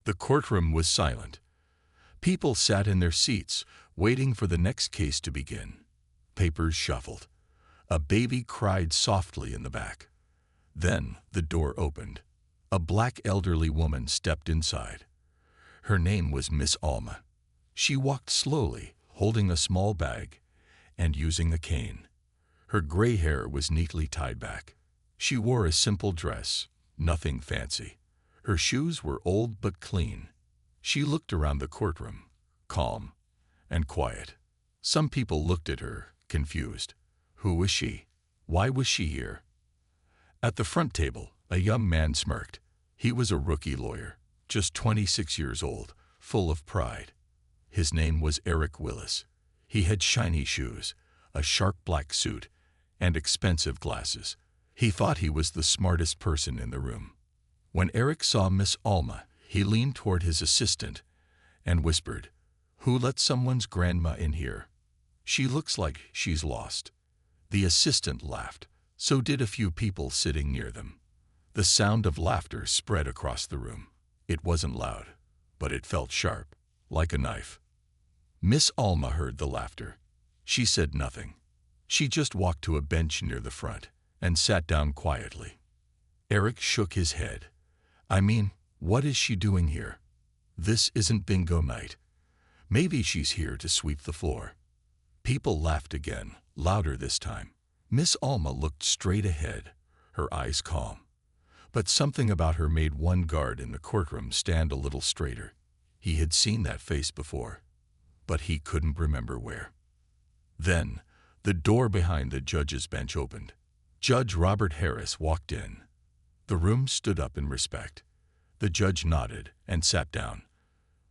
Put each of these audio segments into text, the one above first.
The courtroom was silent. People sat in their seats, waiting for the next case to begin. Papers shuffled. A baby cried softly in the back. Then the door opened. A black elderly woman stepped inside. Her name was Miss Alma. She walked slowly, holding a small bag and using a cane. Her gray hair was neatly tied back. She wore a simple dress, nothing fancy. Her shoes were old but clean. She looked around the courtroom, calm and quiet. Some people looked at her, confused. Who was she? Why was she here? At the front table, a young man smirked. He was a rookie lawyer, just 26 years old, full of pride. His name was Eric Willis. He had shiny shoes, a sharp black suit, and expensive glasses. He thought he was the smartest person in the room. When Eric saw Miss Alma, he leaned toward his assistant and whispered, "Who let someone's grandma in here? She looks like she's lost." The assistant laughed. So did a few people sitting near them. The sound of laughter spread across the room. It wasn't loud, but it felt sharp, like a knife. Miss Alma heard the laughter. She said nothing. She just walked to a bench near the front and sat down quietly. Eric shook his head. "I mean, what is she doing here? This isn't bingo night. Maybe she's here to sweep the floor." People laughed again, louder this time. Miss Alma looked straight ahead, her eyes calm. But something about her made one guard in the courtroom stand a little straighter. He had seen that face before, but he couldn't remember where. Then, the door behind the judge's bench opened. Judge Robert Harris walked in. The room stood up in respect. The judge nodded and sat down.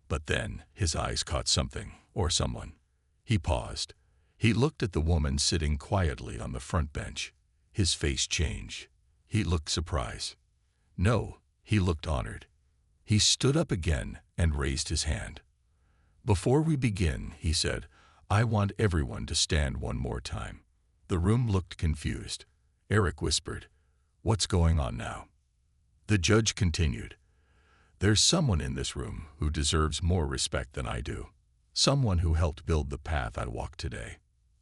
But then his eyes caught something, or someone. He paused. He looked at the woman sitting quietly on the front bench. His face changed. He looked surprised. No, he looked honored. He stood up again and raised his hand. "Before we begin," he said, "I want everyone to stand one more time." The room looked confused. Eric whispered, "What's going on now?" The judge continued, "There's someone in this room who deserves more respect than I do. Someone who helped build the path I walk today.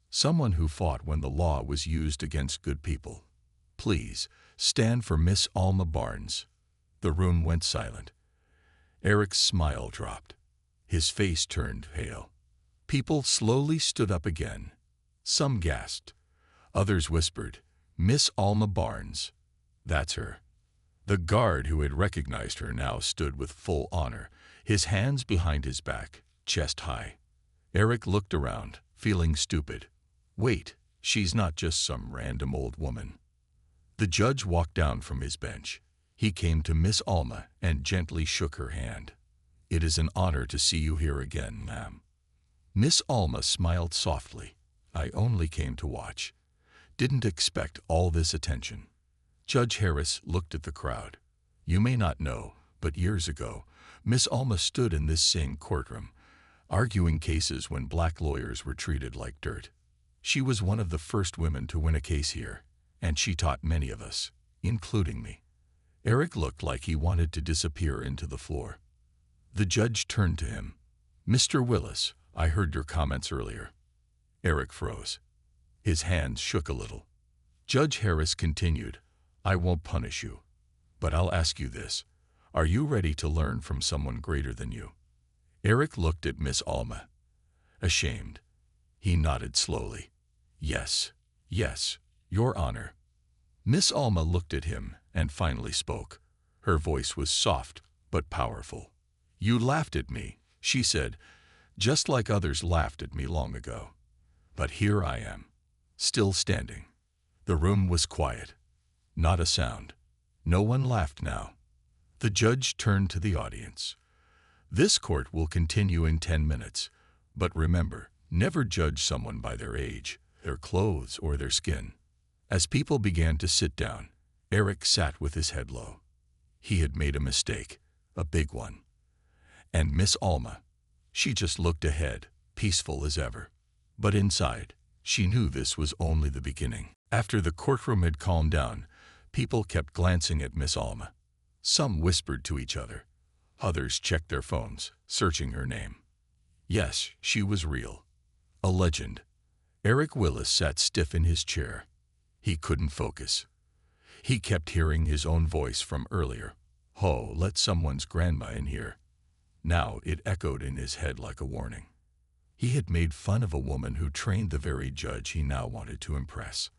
Someone who fought when the law was used against good people. Please, stand for Miss Alma Barnes." The room went silent. Eric's smile dropped. His face turned pale. People slowly stood up again. Some gasped. Others whispered, "Miss Alma Barnes. That's her." The guard who had recognized her now stood with full honor, his hands behind his back, chest high. Eric looked around, feeling stupid. Wait, she's not just some random old woman. The judge walked down from his bench. He came to Miss Alma and gently shook her hand. "It is an honor to see you here again, ma'am." Miss Alma smiled softly. "I only came to watch. Didn't expect all this attention." Judge Harris looked at the crowd. "You may not know, but years ago, Miss Alma stood in this same courtroom, arguing cases when black lawyers were treated like dirt. She was one of the first women to win a case here, and she taught many of us, including me." Eric looked like he wanted to disappear into the floor. The judge turned to him. "Mr. Willis, I heard your comments earlier." Eric froze. His hands shook a little. Judge Harris continued, "I won't punish you, but I'll ask you this. Are you ready to learn from someone greater than you?" Eric looked at Miss Alma. Ashamed, he nodded slowly. Yes, Your Honor." Miss Alma looked at him and finally spoke. Her voice was soft but powerful. "You laughed at me," she said, "just like others laughed at me long ago. But here I am, still standing." The room was quiet. Not a sound. No one laughed now. The judge turned to the audience. "This court will continue in 10 minutes, but remember, never judge someone by their age, their clothes, or their skin." As people began to sit down, Eric sat with his head low. He had made a mistake, a big one. And Miss Alma, she just looked ahead, peaceful as ever. But inside, she knew this was only the beginning. After the courtroom had calmed down, people kept glancing at Miss Alma. Some whispered to each other, Others checked their phones, searching her name. Yes, she was real. A legend. Eric Willis sat stiff in his chair. He couldn't focus. He kept hearing his own voice from earlier. "Oh, let someone's grandma in here." Now it echoed in his head like a warning. He had made fun of a woman who trained the very judge he now wanted to impress.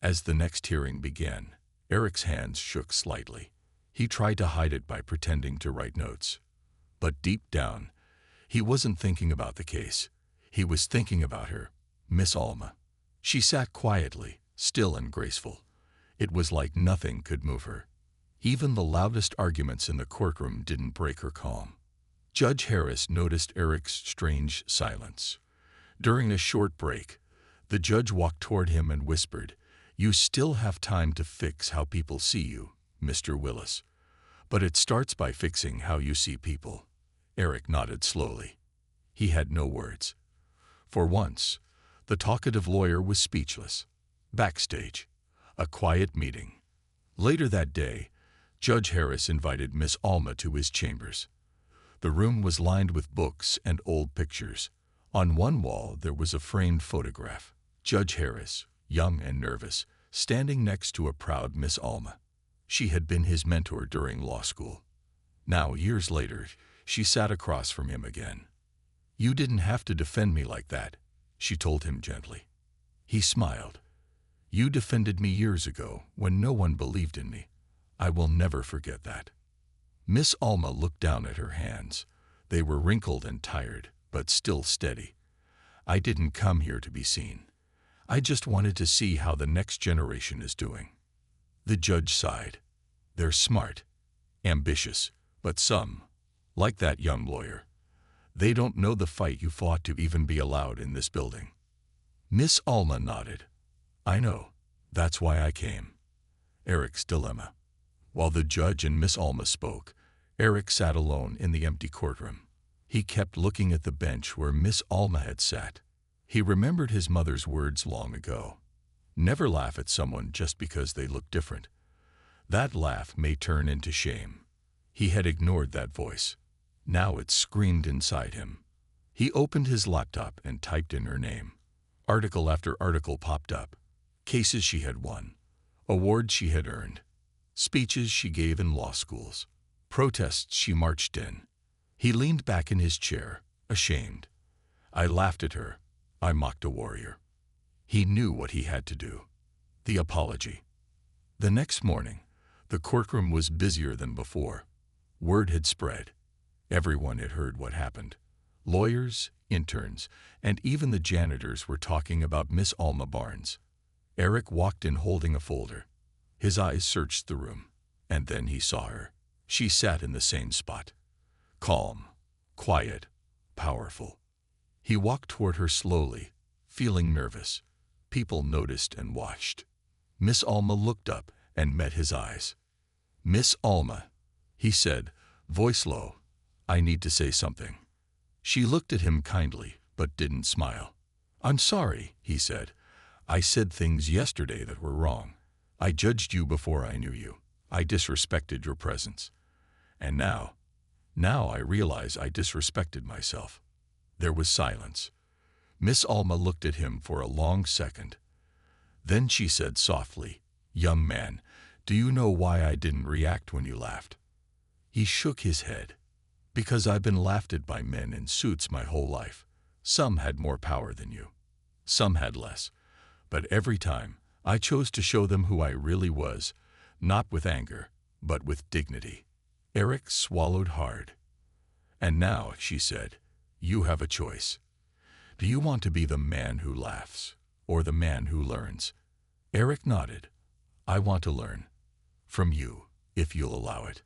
As the next hearing began, Eric's hands shook slightly. He tried to hide it by pretending to write notes. But deep down, he wasn't thinking about the case. He was thinking about her, Miss Alma. She sat quietly, still and graceful. It was like nothing could move her. Even the loudest arguments in the courtroom didn't break her calm. Judge Harris noticed Eric's strange silence. During a short break, the judge walked toward him and whispered, "You still have time to fix how people see you, Mr. Willis. But it starts by fixing how you see people." Eric nodded slowly. He had no words. For once, the talkative lawyer was speechless. Backstage, a quiet meeting. Later that day, Judge Harris invited Miss Alma to his chambers. The room was lined with books and old pictures. On one wall there was a framed photograph. Judge Harris, young and nervous, standing next to a proud Miss Alma. She had been his mentor during law school. Now, years later, she sat across from him again. "You didn't have to defend me like that," she told him gently. He smiled. "You defended me years ago when no one believed in me. I will never forget that." Miss Alma looked down at her hands. They were wrinkled and tired, but still steady. "I didn't come here to be seen. I just wanted to see how the next generation is doing." The judge sighed. "They're smart, ambitious, but some, like that young lawyer, they don't know the fight you fought to even be allowed in this building." Miss Alma nodded. "I know. That's why I came." Eric's dilemma. While the judge and Miss Alma spoke, Eric sat alone in the empty courtroom. He kept looking at the bench where Miss Alma had sat. He remembered his mother's words long ago. Never laugh at someone just because they look different. That laugh may turn into shame. He had ignored that voice. Now it screamed inside him. He opened his laptop and typed in her name. Article after article popped up. Cases she had won. Awards she had earned. Speeches she gave in law schools. Protests she marched in. He leaned back in his chair, ashamed. "I laughed at her. I mocked a warrior." He knew what he had to do. The apology. The next morning, the courtroom was busier than before. Word had spread. Everyone had heard what happened. Lawyers, interns, and even the janitors were talking about Miss Alma Barnes. Eric walked in holding a folder. His eyes searched the room, and then he saw her. She sat in the same spot. Calm, quiet, powerful. He walked toward her slowly, feeling nervous. People noticed and watched. Miss Alma looked up and met his eyes. "Miss Alma," he said, voice low, "I need to say something." She looked at him kindly, but didn't smile. "I'm sorry," he said. "I said things yesterday that were wrong. I judged you before I knew you. I disrespected your presence. And now I realize I disrespected myself." There was silence. Miss Alma looked at him for a long second. Then she said softly, "Young man, do you know why I didn't react when you laughed?" He shook his head. "Because I've been laughed at by men in suits my whole life. Some had more power than you. Some had less. But every time, I chose to show them who I really was, not with anger, but with dignity." Eric swallowed hard. "And now," she said, "you have a choice. Do you want to be the man who laughs, or the man who learns?" Eric nodded. "I want to learn. From you, if you'll allow it."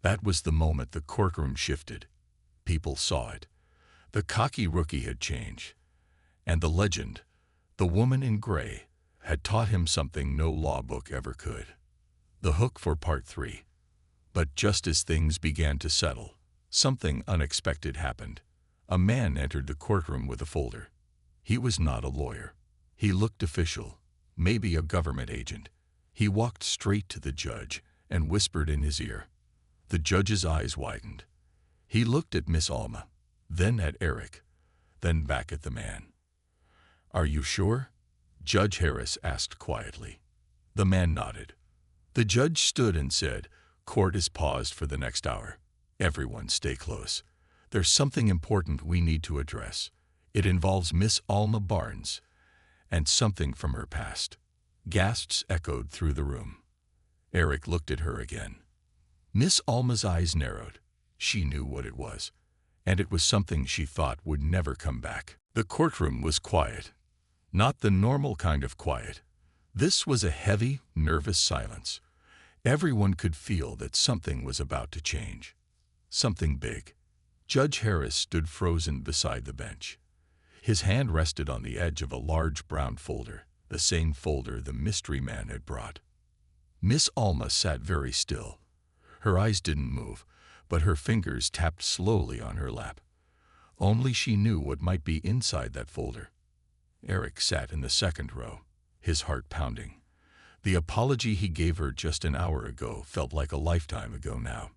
That was the moment the courtroom shifted. People saw it. The cocky rookie had changed. And the legend, the woman in gray, had taught him something no law book ever could. The hook for part 3. But just as things began to settle, something unexpected happened. A man entered the courtroom with a folder. He was not a lawyer. He looked official, maybe a government agent. He walked straight to the judge and whispered in his ear, The judge's eyes widened. He looked at Miss Alma, then at Eric, then back at the man. "Are you sure?" Judge Harris asked quietly. The man nodded. The judge stood and said, "Court is paused for the next hour. Everyone stay close. There's something important we need to address. It involves Miss Alma Barnes and something from her past." Gasps echoed through the room. Eric looked at her again. Miss Alma's eyes narrowed. She knew what it was, and it was something she thought would never come back. The courtroom was quiet. Not the normal kind of quiet. This was a heavy, nervous silence. Everyone could feel that something was about to change. Something big. Judge Harris stood frozen beside the bench. His hand rested on the edge of a large brown folder, the same folder the mystery man had brought. Miss Alma sat very still. Her eyes didn't move, but her fingers tapped slowly on her lap. Only she knew what might be inside that folder. Eric sat in the second row, his heart pounding. The apology he gave her just an hour ago felt like a lifetime ago now.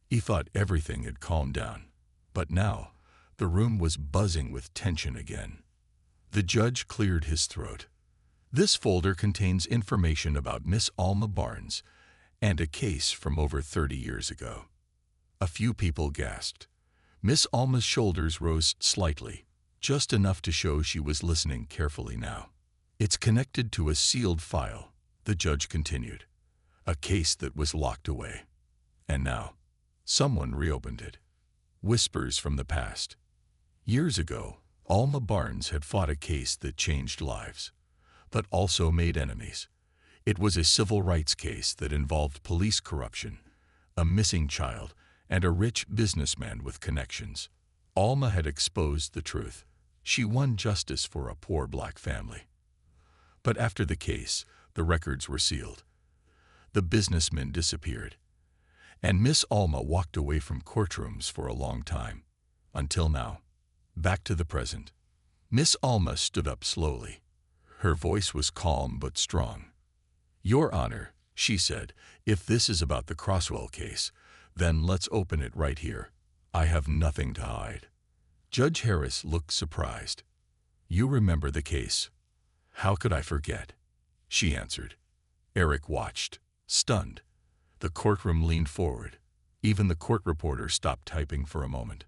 He thought everything had calmed down, but now the room was buzzing with tension again. The judge cleared his throat. "This folder contains information about Miss Alma Barnes and a case from over 30 years ago." A few people gasped. Miss Alma's shoulders rose slightly, just enough to show she was listening carefully now. "It's connected to a sealed file," the judge continued. "A case that was locked away. And now, someone reopened it." Whispers from the past. Years ago, Alma Barnes had fought a case that changed lives, but also made enemies. It was a civil rights case that involved police corruption, a missing child, and a rich businessman with connections. Alma had exposed the truth. She won justice for a poor black family. But after the case, the records were sealed. The businessman disappeared, and Miss Alma walked away from courtrooms for a long time. Until now. Back to the present. Miss Alma stood up slowly. Her voice was calm but strong. "Your Honor," she said, "if this is about the Crosswell case, then let's open it right here. I have nothing to hide." Judge Harris looked surprised. "You remember the case?" "How could I forget?" she answered. Eric watched, stunned. The courtroom leaned forward. Even the court reporter stopped typing for a moment.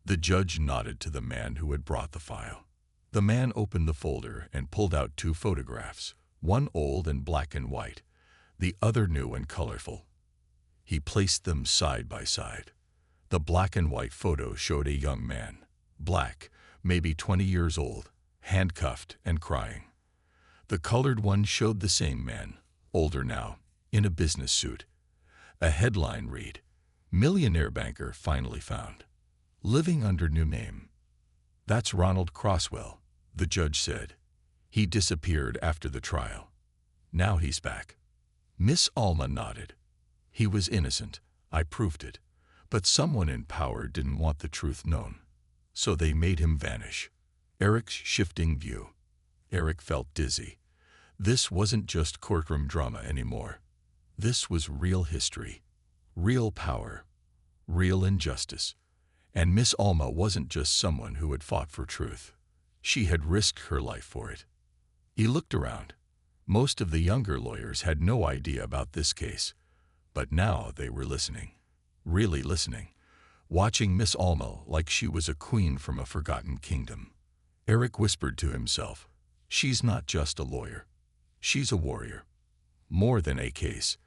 The judge nodded to the man who had brought the file. The man opened the folder and pulled out 2 photographs, one old and black and white, the other new and colorful. He placed them side by side. The black and white photo showed a young man, black, maybe 20 years old, handcuffed and crying. The colored one showed the same man, older now, in a business suit. A headline read, "Millionaire banker finally found. Living under new name." "That's Ronald Crosswell," the judge said. "He disappeared after the trial. Now he's back." Miss Alma nodded. "He was innocent. I proved it. But someone in power didn't want the truth known. So they made him vanish." Eric's shifting view. Eric felt dizzy. This wasn't just courtroom drama anymore. This was real history, real power, real injustice. And Miss Alma wasn't just someone who had fought for truth. She had risked her life for it. He looked around. Most of the younger lawyers had no idea about this case, but now they were listening, really listening, watching Miss Alma like she was a queen from a forgotten kingdom. Eric whispered to himself, "She's not just a lawyer. She's a warrior." More than a case.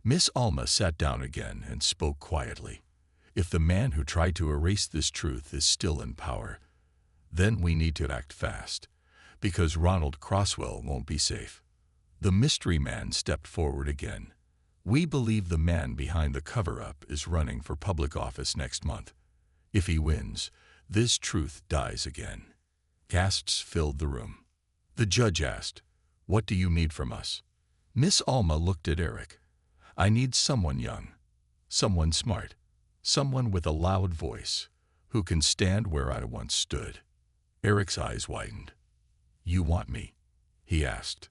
Miss Alma sat down again and spoke quietly. "If the man who tried to erase this truth is still in power, then we need to act fast, because Ronald Crosswell won't be safe." The mystery man stepped forward again. "We believe the man behind the cover-up is running for public office next month. If he wins, this truth dies again." Gasps filled the room. The judge asked, "What do you need from us?" Miss Alma looked at Eric. "I need someone young, someone smart, someone with a loud voice, who can stand where I once stood." Eric's eyes widened. "You want me?" he asked.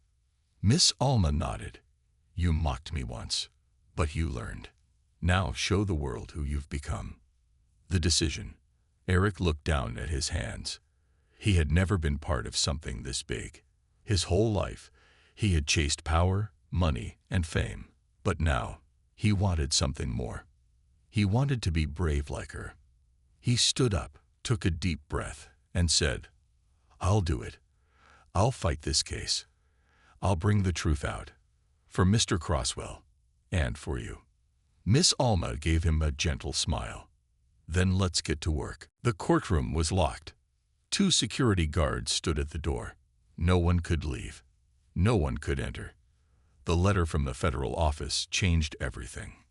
Miss Alma nodded. "You mocked me once, but you learned. Now show the world who you've become. The decision. Eric looked down at his hands. He had never been part of something this big. His whole life, he had chased power, money, and fame. But now, he wanted something more. He wanted to be brave like her. He stood up, took a deep breath, and said, "I'll do it. I'll fight this case. I'll bring the truth out. For Mr. Crosswell, and for you." Miss Alma gave him a gentle smile. "Then let's get to work." The courtroom was locked. 2 security guards stood at the door. No one could leave. No one could enter. The letter from the federal office changed everything.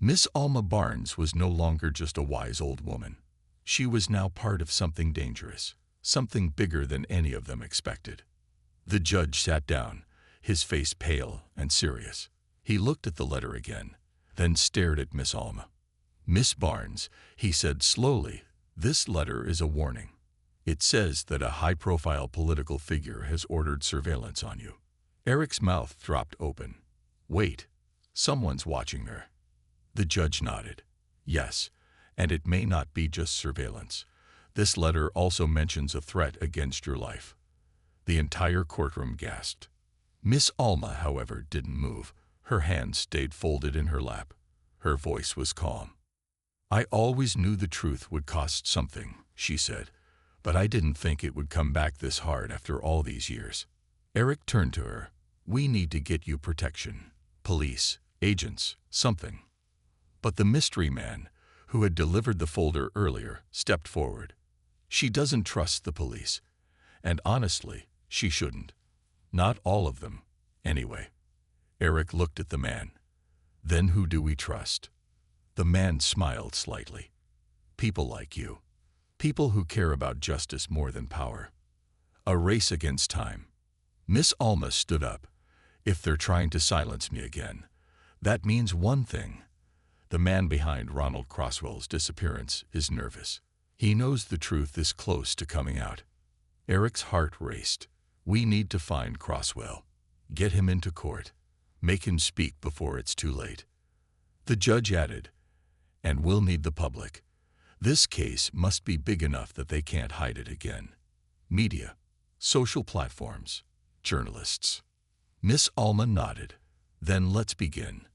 Miss Alma Barnes was no longer just a wise old woman. She was now part of something dangerous, something bigger than any of them expected. The judge sat down, his face pale and serious. He looked at the letter again, then stared at Miss Alma. "Miss Barnes," he said slowly, "this letter is a warning. It says that a high-profile political figure has ordered surveillance on you." Eric's mouth dropped open. "Wait, someone's watching her." The judge nodded. "Yes, and it may not be just surveillance. This letter also mentions a threat against your life." The entire courtroom gasped. Miss Alma, however, didn't move. Her hands stayed folded in her lap. Her voice was calm. "I always knew the truth would cost something," she said, "but I didn't think it would come back this hard after all these years." Eric turned to her. "We need to get you protection. Police, agents, something." But the mystery man, who had delivered the folder earlier, stepped forward. "She doesn't trust the police. And honestly, she shouldn't. Not all of them, anyway." Eric looked at the man. "Then who do we trust?" The man smiled slightly. "People like you. People who care about justice more than power. A race against time." Miss Alma stood up. "If they're trying to silence me again, that means one thing. The man behind Ronald Crosswell's disappearance is nervous. He knows the truth is close to coming out." Eric's heart raced. "We need to find Crosswell. Get him into court. Make him speak before it's too late." The judge added, "And we'll need the public. This case must be big enough that they can't hide it again. Media, social platforms, journalists." Miss Alma nodded. "Then let's begin.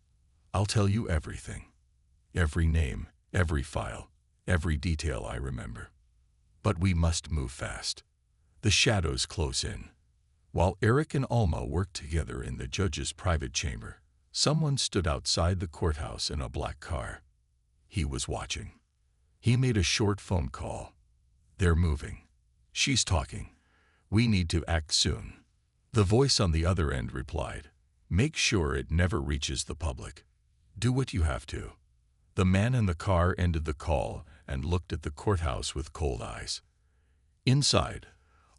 I'll tell you everything. Every name, every file, every detail I remember. But we must move fast. The shadows close in." While Eric and Alma worked together in the judge's private chamber, someone stood outside the courthouse in a black car. He was watching. He made a short phone call. "They're moving. She's talking. We need to act soon." The voice on the other end replied, "Make sure it never reaches the public. Do what you have to." The man in the car ended the call and looked at the courthouse with cold eyes. Inside,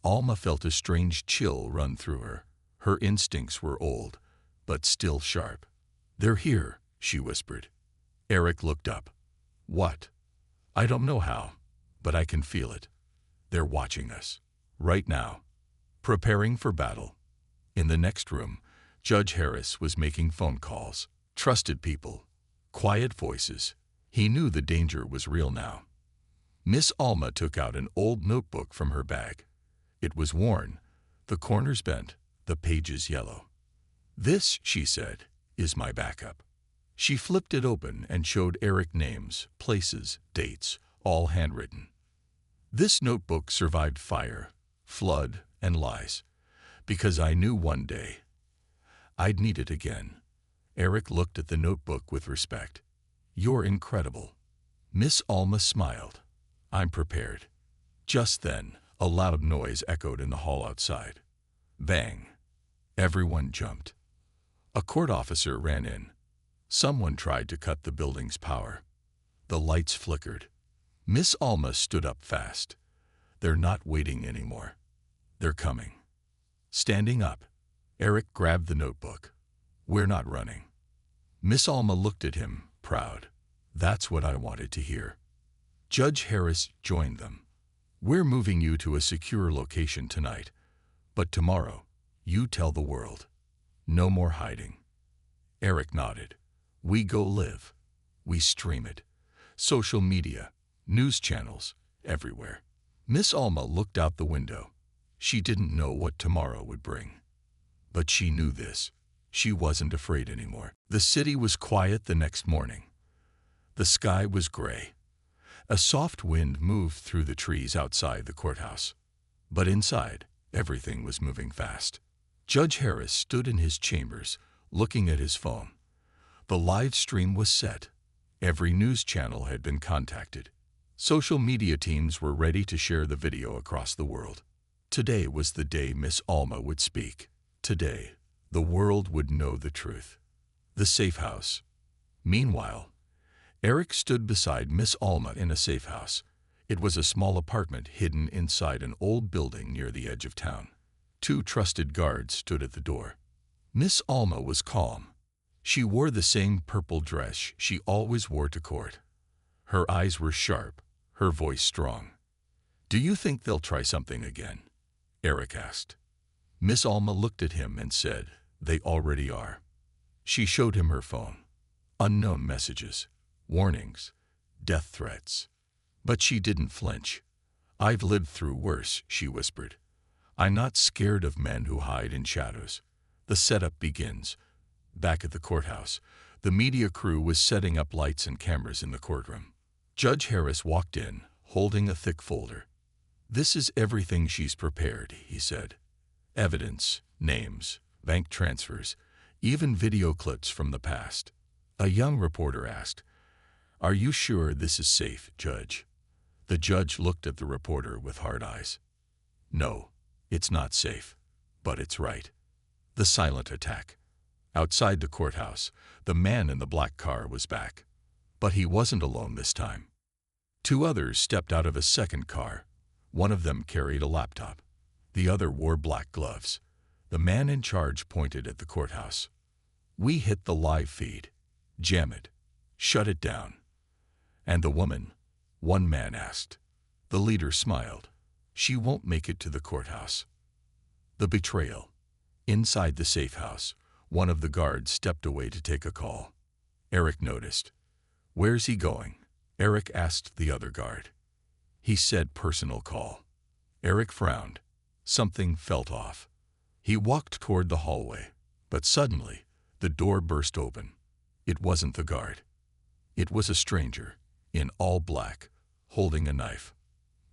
Alma felt a strange chill run through her. Her instincts were old, but still sharp. "They're here," she whispered. Eric looked up. "What?" "I don't know how, but I can feel it. They're watching us. Right now. Preparing for battle." In the next room, Judge Harris was making phone calls. Trusted people. Quiet voices. He knew the danger was real now. Miss Alma took out an old notebook from her bag. It was worn, the corners bent, the pages yellow. "This," she said, "is my backup." She flipped it open and showed Eric names, places, dates, all handwritten. "This notebook survived fire, flood, and lies, because I knew one day I'd need it again." Eric looked at the notebook with respect. "You're incredible." Miss Alma smiled. "I'm prepared." Just then, a loud noise echoed in the hall outside. Bang! Everyone jumped. A court officer ran in. Someone tried to cut the building's power. The lights flickered. Miss Alma stood up fast. "They're not waiting anymore. They're coming." Standing up, Eric grabbed the notebook. "We're not running." Miss Alma looked at him, proud. "That's what I wanted to hear." Judge Harris joined them. "We're moving you to a secure location tonight, but tomorrow, you tell the world. No more hiding." Eric nodded. "We go live." We stream it. Social media, news channels, everywhere. Miss Alma looked out the window. She didn't know what tomorrow would bring. But she knew this. She wasn't afraid anymore. The city was quiet the next morning. The sky was gray. A soft wind moved through the trees outside the courthouse. But inside, everything was moving fast. Judge Harris stood in his chambers, looking at his phone. The live stream was set. Every news channel had been contacted. Social media teams were ready to share the video across the world. Today was the day Miss Alma would speak. Today, the world would know the truth. The safe house. Meanwhile, Eric stood beside Miss Alma in a safe house. It was a small apartment hidden inside an old building near the edge of town. 2 trusted guards stood at the door. Miss Alma was calm. She wore the same purple dress she always wore to court. Her eyes were sharp, her voice strong. "Do you think they'll try something again?" Eric asked. Miss Alma looked at him and said, "They already are." She showed him her phone. Unknown messages, warnings, death threats. But she didn't flinch. "I've lived through worse," she whispered. "I'm not scared of men who hide in shadows." The setup begins. Back at the courthouse, the media crew was setting up lights and cameras in the courtroom. Judge Harris walked in, holding a thick folder. "This is everything she's prepared," he said. "Evidence, names, bank transfers, even video clips from the past." A young reporter asked, "Are you sure this is safe, Judge?" The judge looked at the reporter with hard eyes. "No, it's not safe, but it's right." The silent attack. Outside the courthouse, the man in the black car was back. But he wasn't alone this time. 2 others stepped out of a second car. One of them carried a laptop. The other wore black gloves. The man in charge pointed at the courthouse. "We hit the live feed. Jam it. Shut it down." "And the woman?" one man asked. The leader smiled. "She won't make it to the courthouse." The betrayal. Inside the safe house, one of the guards stepped away to take a call. Eric noticed. "Where's he going?" Eric asked the other guard. He said, "Personal call." Eric frowned. Something felt off. He walked toward the hallway, but suddenly, the door burst open. It wasn't the guard. It was a stranger, in all black, holding a knife.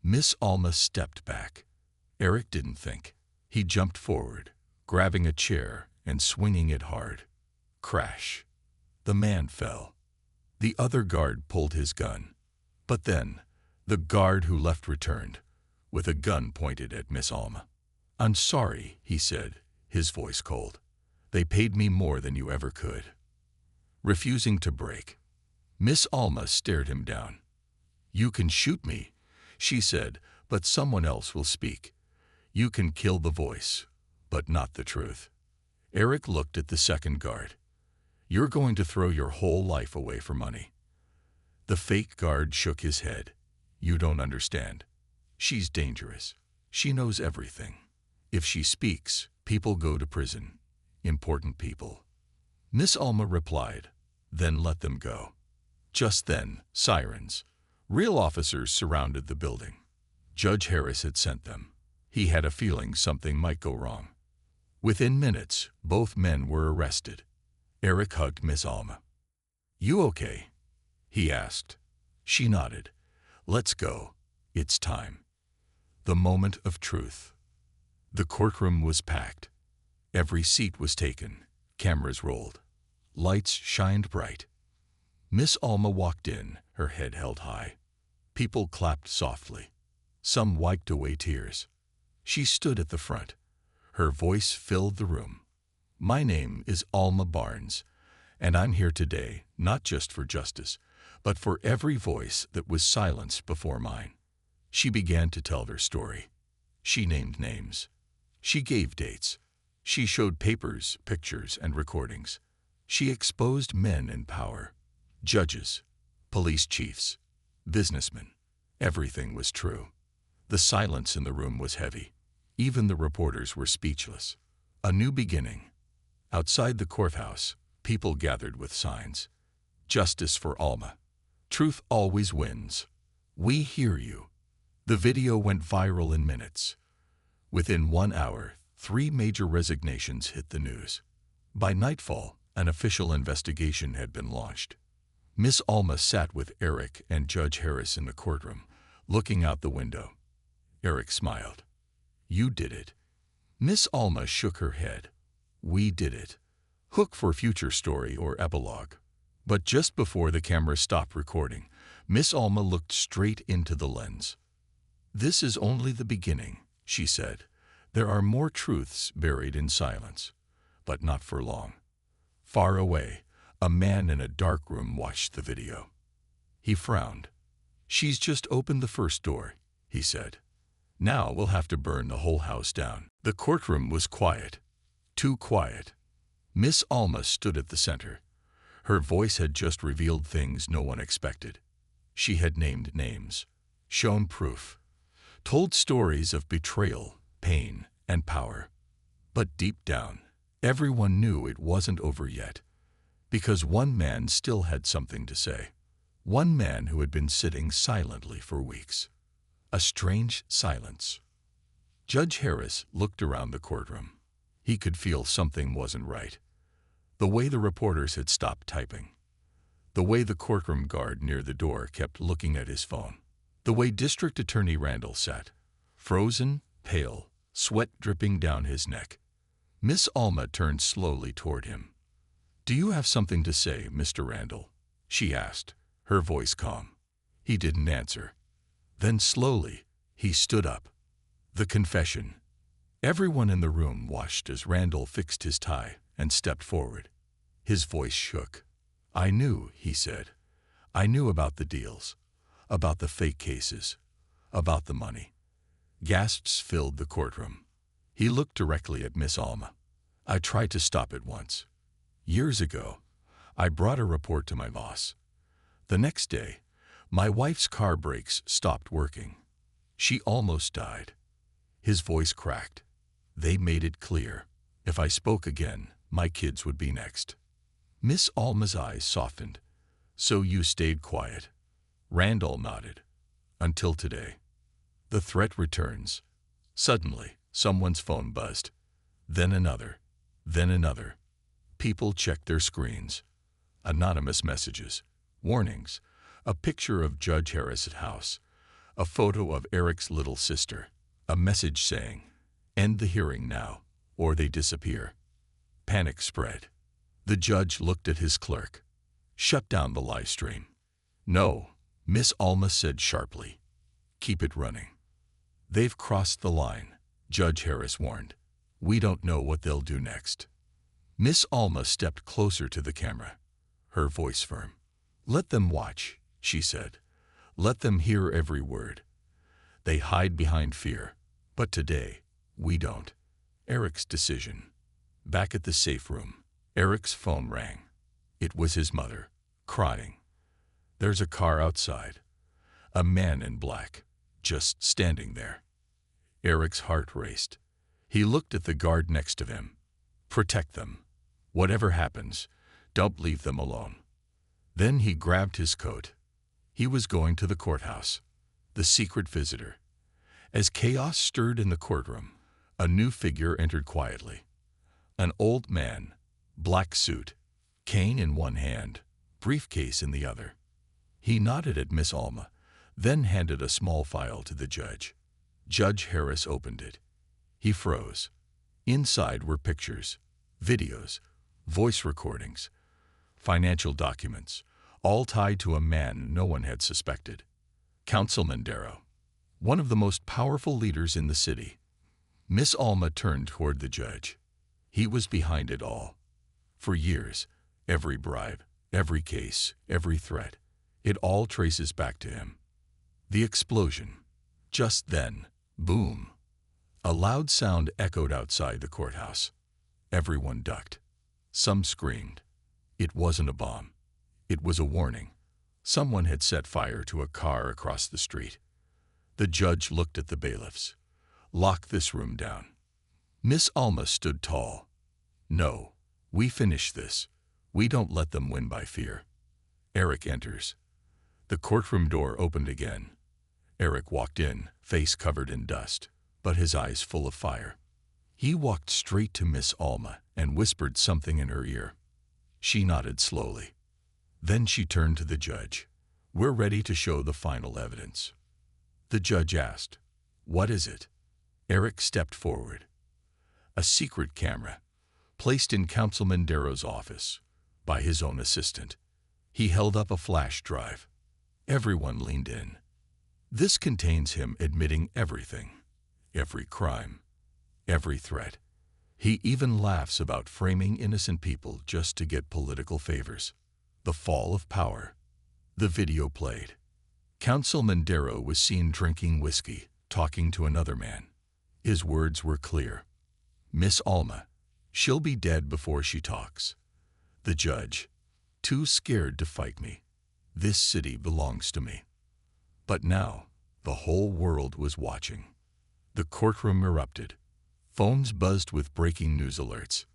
Miss Alma stepped back. Eric didn't think. He jumped forward, grabbing a chair and swinging it hard. Crash. The man fell. The other guard pulled his gun. But then, the guard who left returned, with a gun pointed at Miss Alma. "I'm sorry," he said, his voice cold. "They paid me more than you ever could." Refusing to break. Miss Alma stared him down. "You can shoot me," she said, "but someone else will speak. You can kill the voice, but not the truth." Eric looked at the second guard. "You're going to throw your whole life away for money." The fake guard shook his head. "You don't understand. She's dangerous. She knows everything. If she speaks, people go to prison. Important people." Miss Alma replied, "Then let them go." Just then, sirens. Real officers surrounded the building. Judge Harris had sent them. He had a feeling something might go wrong. Within minutes, both men were arrested. Eric hugged Miss Alma. "You okay?" he asked. She nodded. "Let's go. It's time." The moment of truth. The courtroom was packed. Every seat was taken. Cameras rolled. Lights shined bright. Miss Alma walked in, her head held high. People clapped softly. Some wiped away tears. She stood at the front. Her voice filled the room. "My name is Alma Barnes, and I'm here today not just for justice, but for every voice that was silenced before mine." She began to tell her story. She named names. She gave dates. She showed papers, pictures, and recordings. She exposed men in power. Judges, police chiefs, businessmen. Everything was true. The silence in the room was heavy. Even the reporters were speechless. A new beginning. Outside the courthouse, people gathered with signs. Justice for Alma. Truth always wins. We hear you. The video went viral in minutes. Within 1 hour, 3 major resignations hit the news. By nightfall, an official investigation had been launched. Miss Alma sat with Eric and Judge Harris in the courtroom, looking out the window. Eric smiled. You did it. Miss Alma shook her head. We did it. Hook for future story or epilogue. But just before the camera stopped recording, Miss Alma looked straight into the lens. This is only the beginning, she said. There are more truths buried in silence, but not for long. Far away, a man in a dark room watched the video. He frowned. She's just opened the first door, he said. Now we'll have to burn the whole house down. The courtroom was quiet. Too quiet. Miss Alma stood at the center. Her voice had just revealed things no one expected. She had named names, shown proof, told stories of betrayal, pain, and power. But deep down, everyone knew it wasn't over yet, because one man still had something to say. One man who had been sitting silently for weeks. A strange silence. Judge Harris looked around the courtroom. He could feel something wasn't right. The way the reporters had stopped typing. The way the courtroom guard near the door kept looking at his phone. The way District Attorney Randall sat, frozen, pale, sweat dripping down his neck. Miss Alma turned slowly toward him. Do you have something to say, Mr. Randall? She asked, her voice calm. He didn't answer. Then slowly, he stood up. The confession. Everyone in the room watched as Randall fixed his tie and stepped forward. His voice shook. I knew, he said. I knew about the deals, about the fake cases, about the money. Gasps filled the courtroom. He looked directly at Miss Alma. I tried to stop it once. Years ago, I brought a report to my boss. The next day, my wife's car brakes stopped working. She almost died. His voice cracked. They made it clear. If I spoke again, my kids would be next. Miss Alma's eyes softened. So you stayed quiet. Randall nodded. Until today. The threat returns. Suddenly, someone's phone buzzed. Then another. Then another. People checked their screens. Anonymous messages. Warnings. A picture of Judge Harris' house. A photo of Eric's little sister. A message saying, end the hearing now, or they disappear. Panic spread. The judge looked at his clerk. Shut down the live stream. No, Miss Alma said sharply. Keep it running. They've crossed the line, Judge Harris warned. We don't know what they'll do next. Miss Alma stepped closer to the camera, her voice firm. Let them watch, she said. Let them hear every word. They hide behind fear, but today, we don't. Eric's decision. Back at the safe room, Eric's phone rang. It was his mother, crying. There's a car outside. A man in black, just standing there. Eric's heart raced. He looked at the guard next to him. Protect them. Whatever happens, don't leave them alone. Then he grabbed his coat. He was going to the courthouse. The secret visitor. As chaos stirred in the courtroom, a new figure entered quietly. An old man, black suit, cane in one hand, briefcase in the other. He nodded at Miss Alma, then handed a small file to the judge. Judge Harris opened it. He froze. Inside were pictures, videos, voice recordings, financial documents, all tied to a man no one had suspected. Councilman Darrow, one of the most powerful leaders in the city. Miss Alma turned toward the judge. He was behind it all. For years, every bribe, every case, every threat, it all traces back to him. The explosion. Just then, boom. A loud sound echoed outside the courthouse. Everyone ducked. Some screamed. It wasn't a bomb. It was a warning. Someone had set fire to a car across the street. The judge looked at the bailiffs. Lock this room down. Miss Alma stood tall. No, we finish this. We don't let them win by fear. Eric enters. The courtroom door opened again. Eric walked in, face covered in dust, but his eyes full of fire. He walked straight to Miss Alma and whispered something in her ear. She nodded slowly. Then she turned to the judge. "We're ready to show the final evidence." The judge asked, "What is it?" Eric stepped forward. A secret camera, placed in Councilman Darrow's office, by his own assistant. He held up a flash drive. Everyone leaned in. This contains him admitting everything, every crime, every threat. He even laughs about framing innocent people just to get political favors. The fall of power. The video played. Councilman Darrow was seen drinking whiskey, talking to another man. His words were clear. "Miss Alma, she'll be dead before she talks." The judge, "Too scared to fight me. This city belongs to me." But now, the whole world was watching. The courtroom erupted. Phones buzzed with breaking news alerts.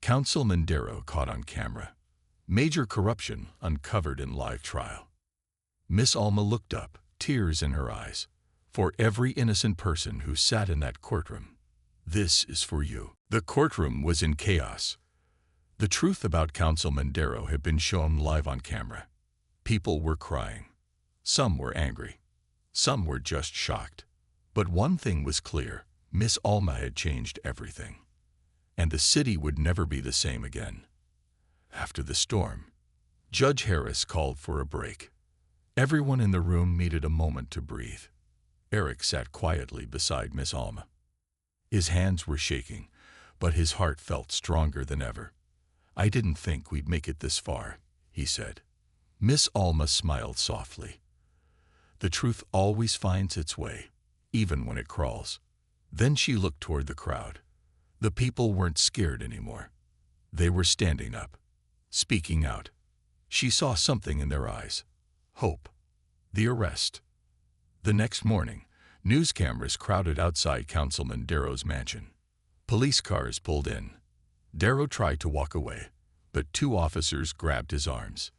Councilman Darrow caught on camera. Major corruption uncovered in live trial. Miss Alma looked up, tears in her eyes. "For every innocent person who sat in that courtroom, this is for you." The courtroom was in chaos. The truth about Councilman Darrow had been shown live on camera. People were crying. Some were angry. Some were just shocked. But one thing was clear. Miss Alma had changed everything. And the city would never be the same again. After the storm, Judge Harris called for a break. Everyone in the room needed a moment to breathe. Eric sat quietly beside Miss Alma. His hands were shaking, but his heart felt stronger than ever. "I didn't think we'd make it this far," he said. Miss Alma smiled softly. "The truth always finds its way, even when it crawls." Then she looked toward the crowd. The people weren't scared anymore. They were standing up, speaking out. She saw something in their eyes. Hope. The arrest. The next morning, news cameras crowded outside Councilman Darrow's mansion. Police cars pulled in. Darrow tried to walk away, but two officers grabbed his arms.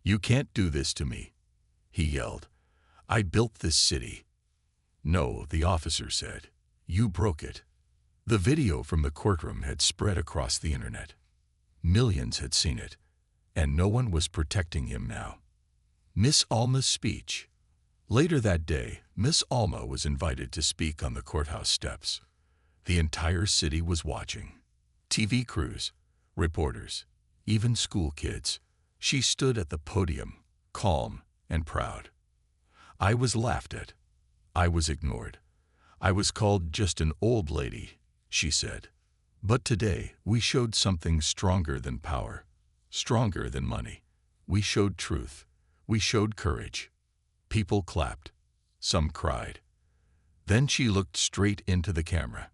"You can't do this to me," he yelled. "I built this city." "No," the officer said. "You broke it." The video from the courtroom had spread across the internet. Millions had seen it, and no one was protecting him now. Miss Alma's speech. Later that day, Miss Alma was invited to speak on the courthouse steps. The entire city was watching. TV crews, reporters, even school kids. She stood at the podium, calm and proud. "I was laughed at. I was ignored. I was called just an old lady," she said. "But today we showed something stronger than power, stronger than money. We showed truth. We showed courage." People clapped. Some cried. Then she looked straight into the camera.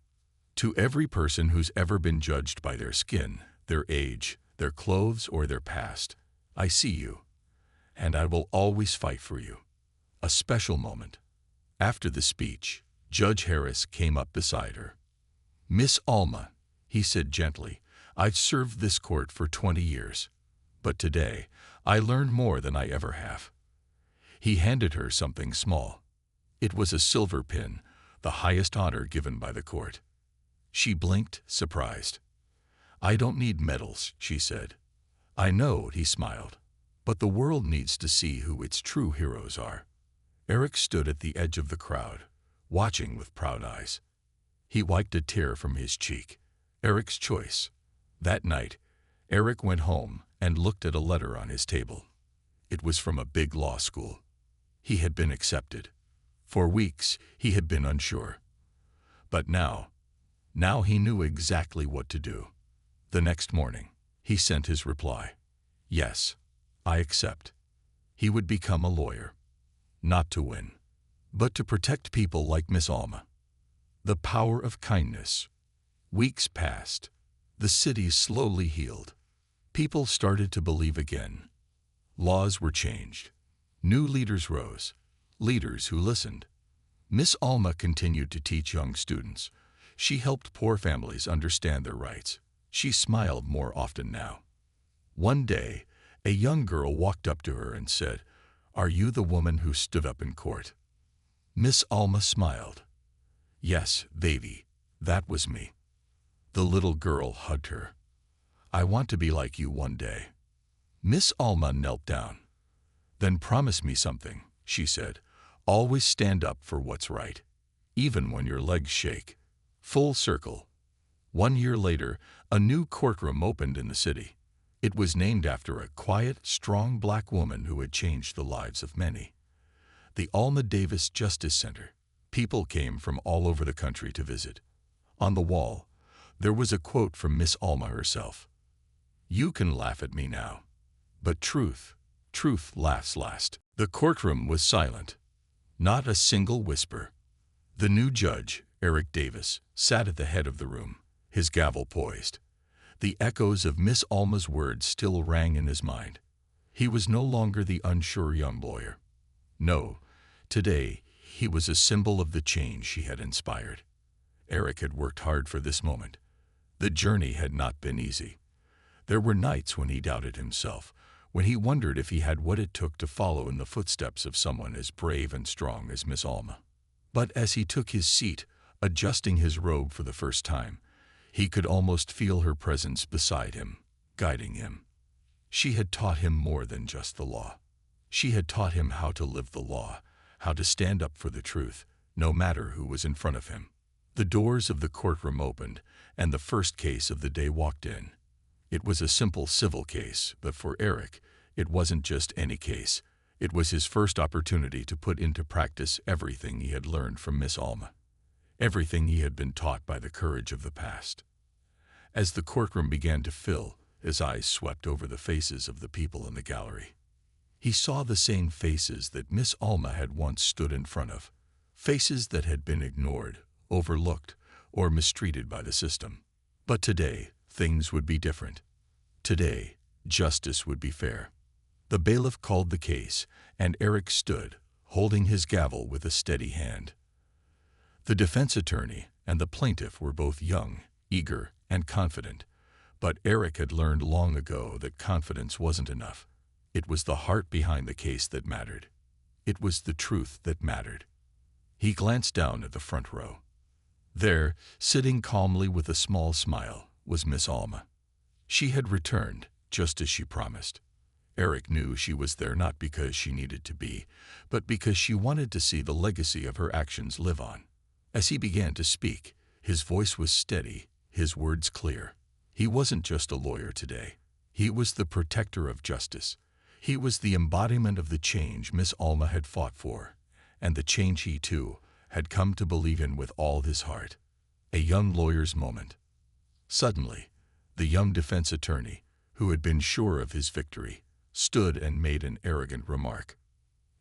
"To every person who's ever been judged by their skin, their age, their clothes, or their past, I see you, and I will always fight for you." A special moment. After the speech, Judge Harris came up beside her. "Miss Alma," he said gently, "I've served this court for 20 years, but today I learned more than I ever have." He handed her something small. It was a silver pin, the highest honor given by the court. She blinked, surprised. "I don't need medals," she said. "I know," he smiled, "but the world needs to see who its true heroes are." Eric stood at the edge of the crowd, watching with proud eyes. He wiped a tear from his cheek. Eric's choice. That night, Eric went home and looked at a letter on his table. It was from a big law school. He had been accepted. For weeks, he had been unsure. But now he knew exactly what to do. The next morning, he sent his reply. "Yes, I accept." He would become a lawyer. Not to win, but to protect people like Miss Alma. The power of kindness. Weeks passed. The city slowly healed. People started to believe again. Laws were changed. New leaders rose. Leaders who listened. Miss Alma continued to teach young students. She helped poor families understand their rights. She smiled more often now. One day, A young girl walked up to her and said, "Are you the woman who stood up in court?" Miss Alma smiled. "Yes, baby, that was me." The little girl hugged her. "I want to be like you one day." Miss Alma knelt down. "Then promise me something," she said. "Always stand up for what's right, even when your legs shake." Full circle. 1 year later, a new courtroom opened in the city. It was named after a quiet, strong black woman who had changed the lives of many. The Alma Davis Justice Center. People came from all over the country to visit. On the wall, there was a quote from Miss Alma herself. "You can laugh at me now, but truth laughs last." The courtroom was silent. Not a single whisper. The new judge, Eric Davis, sat at the head of the room, his gavel poised. The echoes of Miss Alma's words still rang in his mind. He was no longer the unsure young lawyer. No, today he was a symbol of the change she had inspired. Eric had worked hard for this moment. The journey had not been easy. There were nights when he doubted himself, when he wondered if he had what it took to follow in the footsteps of someone as brave and strong as Miss Alma. But as he took his seat, adjusting his robe for the first time, he could almost feel her presence beside him, guiding him. She had taught him more than just the law. She had taught him how to live the law, how to stand up for the truth, no matter who was in front of him. The doors of the courtroom opened, and the first case of the day walked in. It was a simple civil case, but for Eric, it wasn't just any case. It was his first opportunity to put into practice everything he had learned from Miss Alma, everything he had been taught by the courage of the past. As the courtroom began to fill, his eyes swept over the faces of the people in the gallery. He saw the same faces that Miss Alma had once stood in front of, faces that had been ignored, overlooked, or mistreated by the system. But today, things would be different. Today, justice would be fair. The bailiff called the case, and Eric stood, holding his gavel with a steady hand. The defense attorney and the plaintiff were both young, eager, and confident, but Eric had learned long ago that confidence wasn't enough. It was the heart behind the case that mattered. It was the truth that mattered. He glanced down at the front row. There, sitting calmly with a small smile, was Miss Alma. She had returned, just as she promised. Eric knew she was there not because she needed to be, but because she wanted to see the legacy of her actions live on. As he began to speak, his voice was steady, his words clear. He wasn't just a lawyer today. He was the protector of justice. He was the embodiment of the change Miss Alma had fought for, and the change he, too, had come to believe in with all his heart. A young lawyer's moment. Suddenly, the young defense attorney, who had been sure of his victory, stood and made an arrogant remark.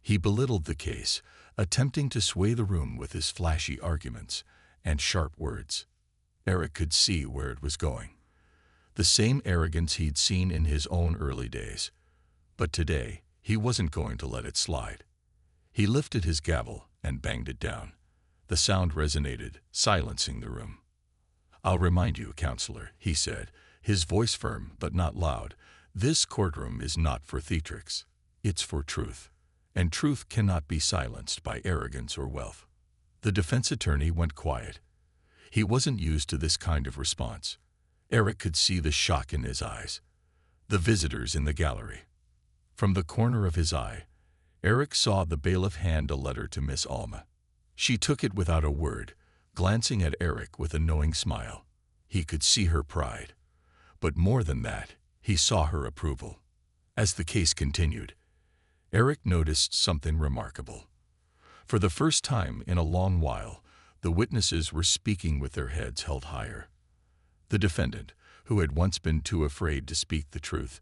He belittled the case, attempting to sway the room with his flashy arguments and sharp words. Eric could see where it was going. The same arrogance he'd seen in his own early days. But today, he wasn't going to let it slide. He lifted his gavel and banged it down. The sound resonated, silencing the room. "I'll remind you, counselor," he said, his voice firm but not loud, "this courtroom is not for theatrics. It's for truth, and truth cannot be silenced by arrogance or wealth." The defense attorney went quiet. He wasn't used to this kind of response. Eric could see the shock in his eyes. The visitors in the gallery. From the corner of his eye, Eric saw the bailiff hand a letter to Miss Alma. She took it without a word, glancing at Eric with a knowing smile. He could see her pride. But more than that, he saw her approval. As the case continued, Eric noticed something remarkable. For the first time in a long while, the witnesses were speaking with their heads held higher. The defendant, who had once been too afraid to speak the truth,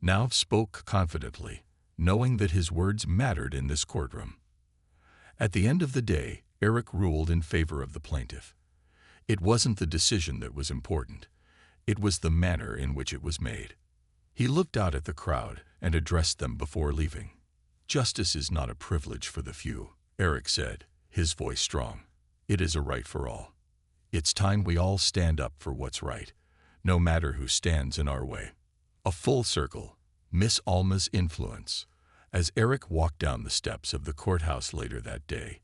now spoke confidently, knowing that his words mattered in this courtroom. At the end of the day, Eric ruled in favor of the plaintiff. It wasn't the decision that was important. It was the manner in which it was made. He looked out at the crowd and addressed them before leaving. "Justice is not a privilege for the few," Eric said, his voice strong. "It is a right for all. It's time we all stand up for what's right, no matter who stands in our way." A full circle. Miss Alma's influence. As Eric walked down the steps of the courthouse later that day,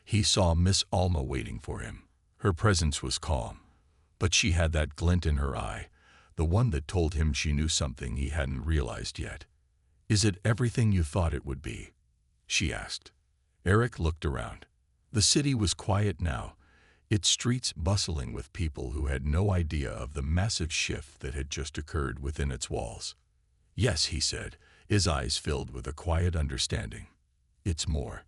he saw Miss Alma waiting for him. Her presence was calm, but she had that glint in her eye, the one that told him she knew something he hadn't realized yet. "Is it everything you thought it would be?" she asked. Eric looked around. The city was quiet now, its streets bustling with people who had no idea of the massive shift that had just occurred within its walls. "Yes," he said, his eyes filled with a quiet understanding. "It's more."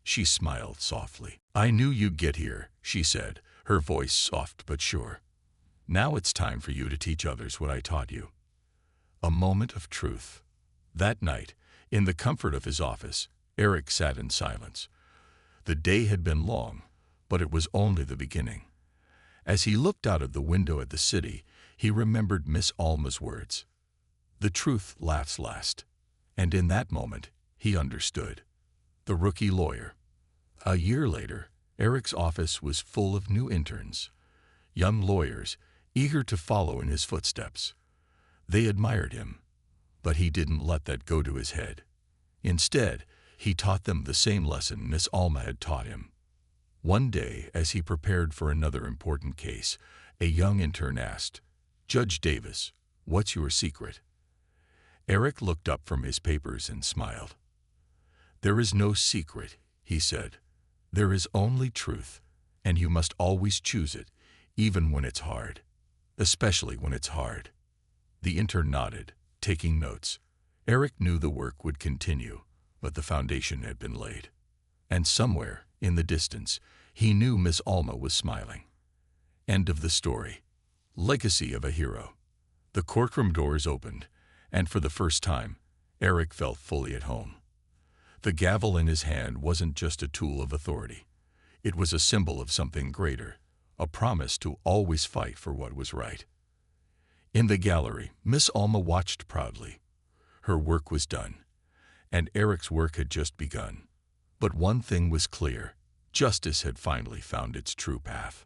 She smiled softly. "I knew you'd get here," she said, her voice soft but sure. "Now it's time for you to teach others what I taught you." A moment of truth. That night, in the comfort of his office, Eric sat in silence. The day had been long, but it was only the beginning. As he looked out of the window at the city, he remembered Miss Alma's words. "The truth laughs last." And in that moment, he understood. The rookie lawyer. A year later, Eric's office was full of new interns, young lawyers eager to follow in his footsteps. They admired him, but he didn't let that go to his head. Instead, he taught them the same lesson Miss Alma had taught him. One day, as he prepared for another important case, a young intern asked, "Judge Davis, what's your secret?" Eric looked up from his papers and smiled. "There is no secret," he said. "There is only truth, and you must always choose it, even when it's hard. Especially when it's hard." The intern nodded, taking notes. Eric knew the work would continue, but the foundation had been laid. And somewhere, in the distance, he knew Miss Alma was smiling. End of the story. Legacy of a hero. The courtroom doors opened, and for the first time, Eric felt fully at home. The gavel in his hand wasn't just a tool of authority. It was a symbol of something greater, a promise to always fight for what was right. In the gallery, Miss Alma watched proudly. Her work was done, and Eric's work had just begun. But one thing was clear: justice had finally found its true path.